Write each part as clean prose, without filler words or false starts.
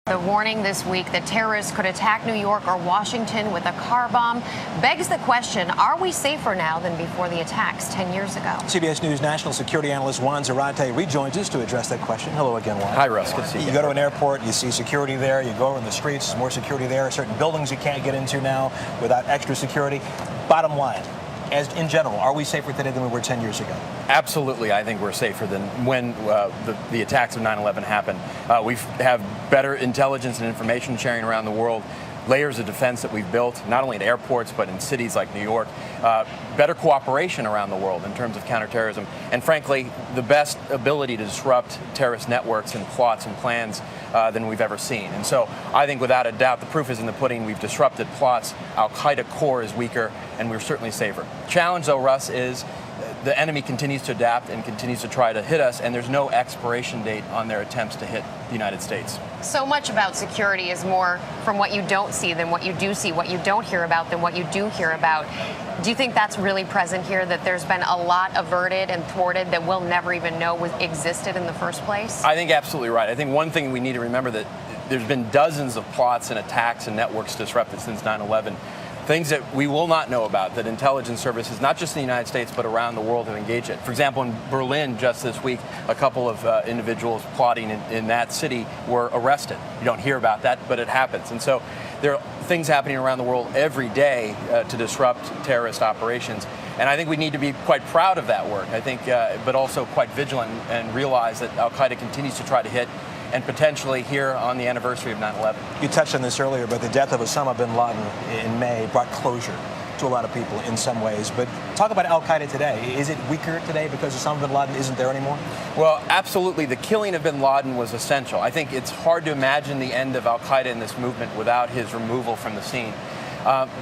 The warning this week that terrorists could attack New York or Washington with a car bomb begs the question, are we safer now than before the attacks 10 years ago? CBS News national security analyst Juan Zarate rejoins us to address that question. Hello again, Juan. Hi, Russ. Good to see you. You go to an airport, you see security there, you go in the streets, there's more security there. Certain buildings you can't get into now without extra security. Bottom line, as in general, are we safer today than we were 10 years ago? Absolutely. I think we're safer than when the attacks of 9/11 happened. We have better intelligence and information sharing around the world, layers of defense that we've built, not only at airports, but in cities like New York, better cooperation around the world in terms of counterterrorism, and frankly, the best ability to disrupt terrorist networks and plots and plans than we've ever seen. And so I think without a doubt, the proof is in the pudding. We've disrupted plots. Al-Qaeda core is weaker, and we're certainly safer. Challenge, though, Russ, is the enemy continues to adapt and continues to try to hit us, and there's no expiration date on their attempts to hit the United States. So much about security is more from what you don't see than what you do see, what you don't hear about than what you do hear about. Do you think that's really present here, that there's been a lot averted and thwarted that we'll never even know existed in the first place? I think absolutely right. I think one thing we need to remember that there's been dozens of plots and attacks and networks disrupted since 9/11. Things that we will not know about, that intelligence services, not just in the United States, but around the world, have engaged in. For example, in Berlin just this week, a couple of individuals plotting in that city were arrested. You don't hear about that, but it happens. And so there are things happening around the world every day to disrupt terrorist operations. And I think we need to be quite proud of that work, I think, but also quite vigilant and realize that Al-Qaeda continues to try to hit, and potentially here on the anniversary of 9/11. You touched on this earlier, but the death of Osama bin Laden in May brought closure to a lot of people in some ways. But talk about Al-Qaeda today. Is it weaker today because Osama bin Laden isn't there anymore? Well, absolutely. The killing of bin Laden was essential. I think it's hard to imagine the end of Al-Qaeda in this movement without his removal from the scene.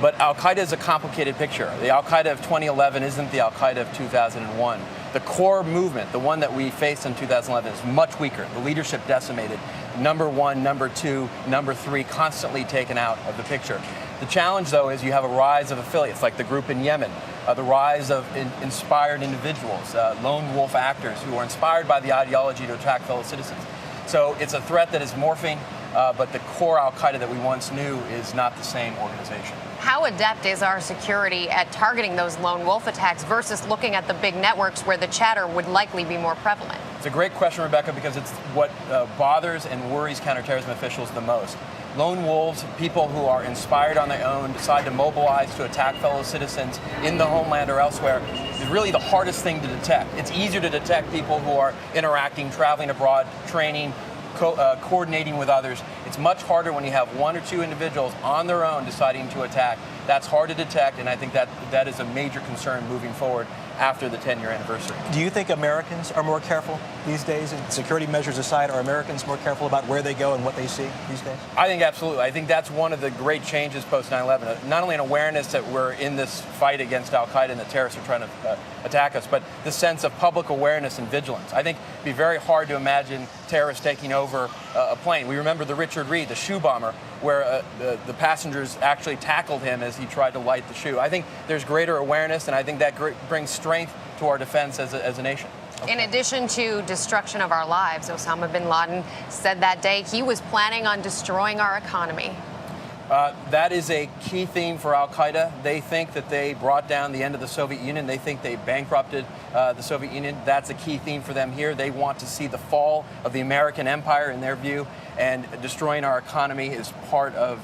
But Al-Qaeda is a complicated picture. The Al-Qaeda of 2011 isn't the Al-Qaeda of 2001. The core movement, the one that we faced in 2011, is much weaker. The leadership decimated. Number one, number two, number three constantly taken out of the picture. The challenge, though, is you have a rise of affiliates, like the group in Yemen, the rise of inspired individuals, lone wolf actors who are inspired by the ideology to attack fellow citizens. So it's a threat that is morphing, but the core Al-Qaeda that we once knew is not the same organization. How adept is our security at targeting those lone wolf attacks versus looking at the big networks where the chatter would likely be more prevalent? It's a great question, Rebecca, because it's what bothers and worries counterterrorism officials the most. Lone wolves, people who are inspired on their own, decide to mobilize to attack fellow citizens in the homeland or elsewhere, is really the hardest thing to detect. It's easier to detect people who are interacting, traveling abroad, training, coordinating with others. It's much harder when you have one or two individuals on their own deciding to attack. That's hard to detect, and I think that is a major concern moving forward after the 10-year anniversary. Do you think Americans are more careful these days? And security measures aside, are Americans more careful about where they go and what they see these days? I think absolutely. I think that's one of the great changes post 9/11. Not only an awareness that we're in this fight against Al-Qaeda and the terrorists are trying to attack us, but the sense of public awareness and vigilance. I think it'd be very hard to imagine terrorists taking over a plane. We remember the Richard Reed, the shoe bomber, where the passengers actually tackled him as he tried to light the shoe. I think there's greater awareness, and I think that brings strength to our defense as a nation. Okay. In addition to destruction of our lives, Osama bin Laden said that day he was planning on destroying our economy. That is a key theme for Al-Qaeda. They think that they brought down the end of the Soviet Union. They think they bankrupted the Soviet Union. That's a key theme for them here. They want to see the fall of the American empire in their view, and destroying our economy is part of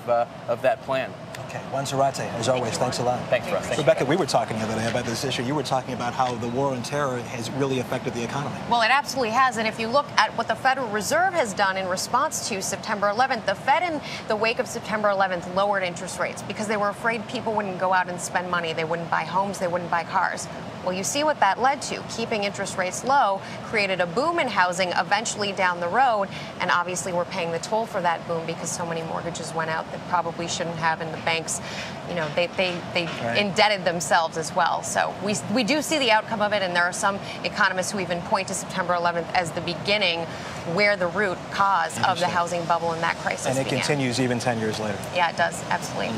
that plan. Okay, Juan Zarate, as always, thanks a lot. Thanks, Russ. Rebecca, we were talking the other day about this issue. You were talking about how the war on terror has really affected the economy. Well, it absolutely has. And if you look at what the Federal Reserve has done in response to September 11th, the Fed in the wake of September 11th lowered interest rates because they were afraid people wouldn't go out and spend money. They wouldn't buy homes. They wouldn't buy cars. Well, you see what that led to. Keeping interest rates low created a boom in housing eventually down the road. And obviously, we're paying the toll for that boom because so many mortgages went out that probably shouldn't have. And the banks, you know, they Right. indebted themselves as well. So we do see the outcome of it. And there are some economists who even point to September 11th as the beginning, where the root cause of the housing bubble and that crisis And it began. continues even 10 years later. Yeah, it does. Absolutely.